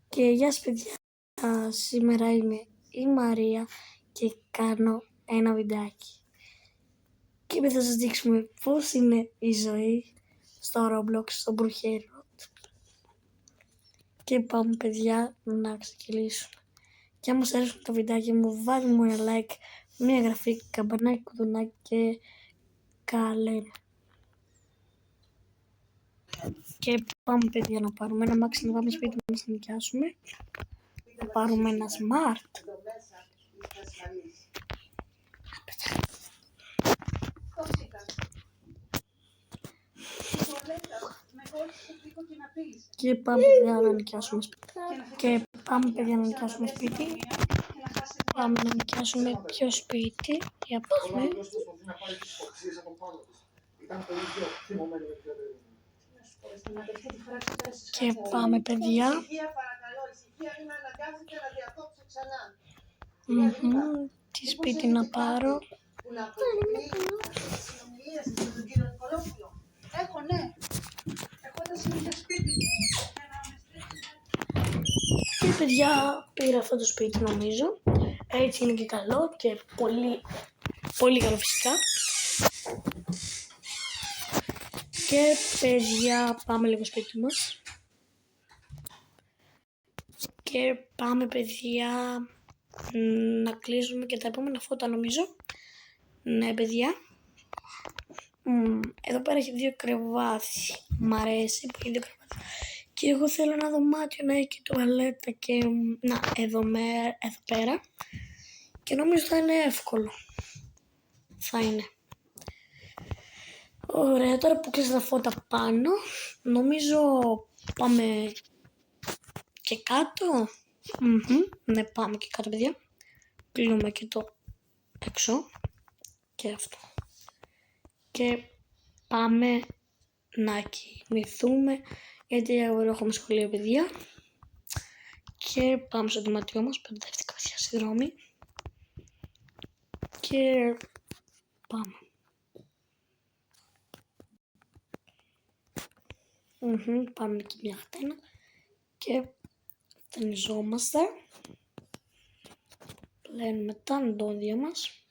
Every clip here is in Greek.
Και γεια σας παιδιά, σήμερα είμαι η Μαρία και κάνω ένα βιντεάκι. Και θα σας δείξουμε πώς είναι η ζωή στο Roblox, στο Brookhaven. Και πάμε παιδιά να ξεκινήσουμε. Και αν σας αρέσουν τα βιντεάκια μου, βάλτε μου ένα like, μια εγγραφή, καμπανάκι, κουδουνάκι και καλέ. Και πάμε παιδιά να πάρουμε ένα μάξι, να πάμε σπίτι μας να νοικιάσουμε. Να πάρουμε ένα smart. Και πάμε παιδιά να νοικιάσουμε σπίτι. Πάμε να νοικιάσουμε ποιο σπίτι. Για πάμε. Και πάμε παιδιά. Τι σπίτι να πάρω. Και παιδιά πήρα αυτό το σπίτι νομίζω. Έτσι είναι και καλό και πολύ, πολύ καλό φυσικά. Και παιδιά πάμε λίγο σπίτι μας. Και πάμε παιδιά να κλείσουμε και τα επόμενα φώτα νομίζω. Ναι παιδιά. Εδώ πέρα έχει 2 κρεβάτια. Μ' αρέσει που έχει 2 κρεβάτια. Και εγώ θέλω ένα δωμάτιο να έχει και τουαλέτα και να εδώ πέρα. Και νομίζω θα είναι εύκολο. Θα είναι. Ωραία, τώρα που κλείσω τα φώτα πάνω, νομίζω πάμε και κάτω. Ναι, πάμε και κάτω παιδιά. Κλείνουμε και το έξω και αυτό. Και πάμε να κοιμηθούμε, γιατί αύριο έχουμε σχολείο παιδιά. Και πάμε στο δωμάτιό μας, μπερδεύτηκα παιδιά, συγγνώμη. Και πάμε. Πάμε εκεί μια χτένα και φτενιζόμαστε. Πλένουμε τα ντόδια μας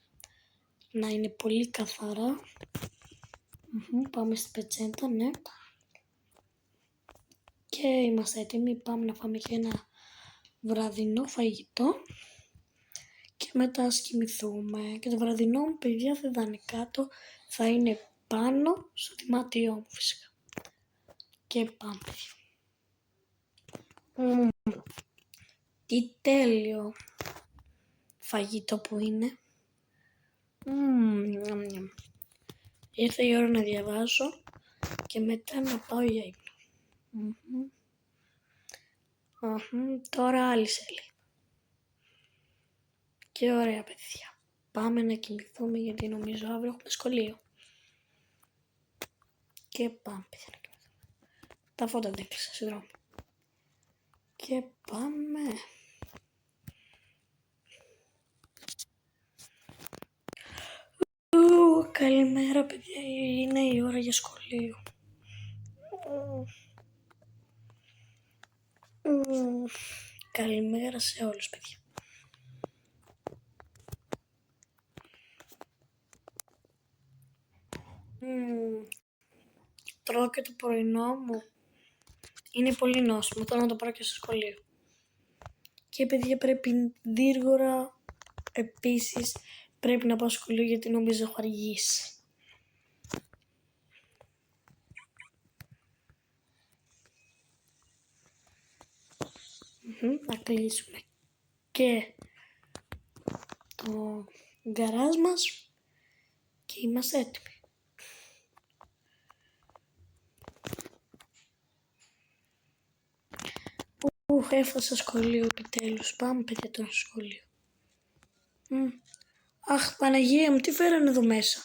να είναι πολύ καθαρά. Πάμε στην πετσέτα, ναι. Και είμαστε έτοιμοι, πάμε να φάμε και ένα βραδινό φαγητό. Και μετά ας κοιμηθούμε. Και το βραδινό μου παιδιά δεν θα είναι κάτω, θα είναι πάνω στο δωμάτιό μου φυσικά. Και πάμε. Τι τέλειο φαγητό που είναι. Ήρθε η ώρα να διαβάσω και μετά να πάω για ύπνο. Τώρα άλλη σελίδα. Και ωραία παιδιά. Πάμε να κοιμηθούμε γιατί νομίζω αύριο έχουμε σχολείο. Και πάμε παιδιά να κοιμηθούμε. Τα φώτα δεν έκλεισα, συγγνώμη. Και πάμε. Καλημέρα παιδιά, είναι η ώρα για σχολείο. Καλημέρα σε όλους παιδιά. Τρώω και το πρωινό μου. Είναι πολύ νόστιμο, τώρα να το πάρω και στο σχολείο. Και παιδιά πρέπει γρήγορα, επίσης πρέπει να πάω στο σχολείο γιατί νομίζω έχω αργήσει. Να κλείσουμε και το γκαράζ μας και είμαστε έτοιμοι. Έφτασα στο σχολείο επιτέλους. Πάμε παιδιά τώρα στο σχολείο. Αχ Παναγία μου, τι φέρανε εδώ μέσα.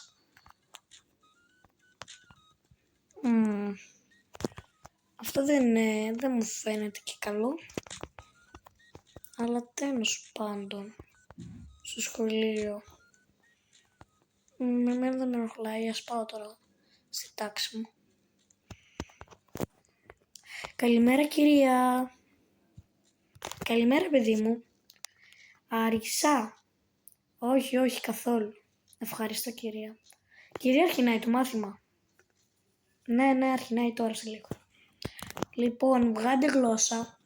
Αυτό δεν μου φαίνεται και καλό. Αλλά τέλος πάντων στο σχολείο. Εμένα δεν με ενοχλάει, ας πάω τώρα στη τάξη μου. Καλημέρα κυρία. Καλημέρα παιδί μου. Αρισά. Όχι, όχι καθόλου. Ευχαριστώ κυρία. Κυρία, αρχινάει το μάθημα. Ναι, αρχινάει τώρα σε λίγο. Λοιπόν, βγάντε γλώσσα.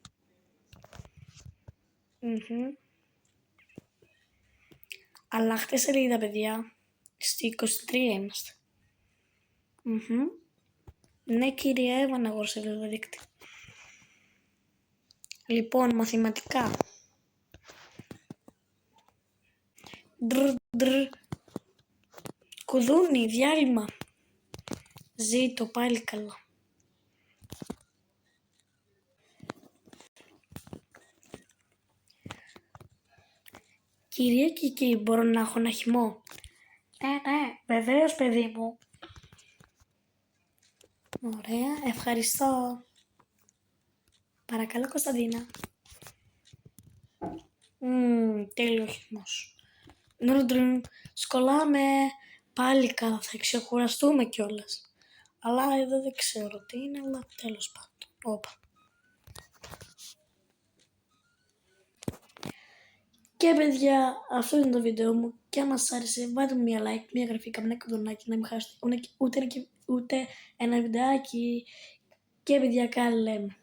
Αλλάχτε σελίδα, παιδιά. Στη 23 είμαστε. Ναι, κυρία, έβανα εγώ σελίδα δίκτυο. Λοιπόν, μαθηματικά. Κουδούνι, διάλειμμα. Ζήτω, πάλι καλά. Κυρία και κύριοι, μπορώ να έχω ένα χυμό? Ναι, βεβαίως παιδί μου. Ωραία, ευχαριστώ. Παρακαλώ Κωνσταντίνα. Τέλειο χυμός. Σκολάμε πάλι καλά, θα ξεκουραστούμε κιόλας. Αλλά εδώ δεν ξέρω τι είναι, αλλά τέλος πάντων. Όπα. Και παιδιά, αυτό είναι το βίντεο μου και αν σας άρεσε βάλτε μου μια like, μια εγγραφή, καμιά κουδουνάκι, να μην χάσετε ούτε ένα βιντεάκι. Και παιδιά, καλή λέμε.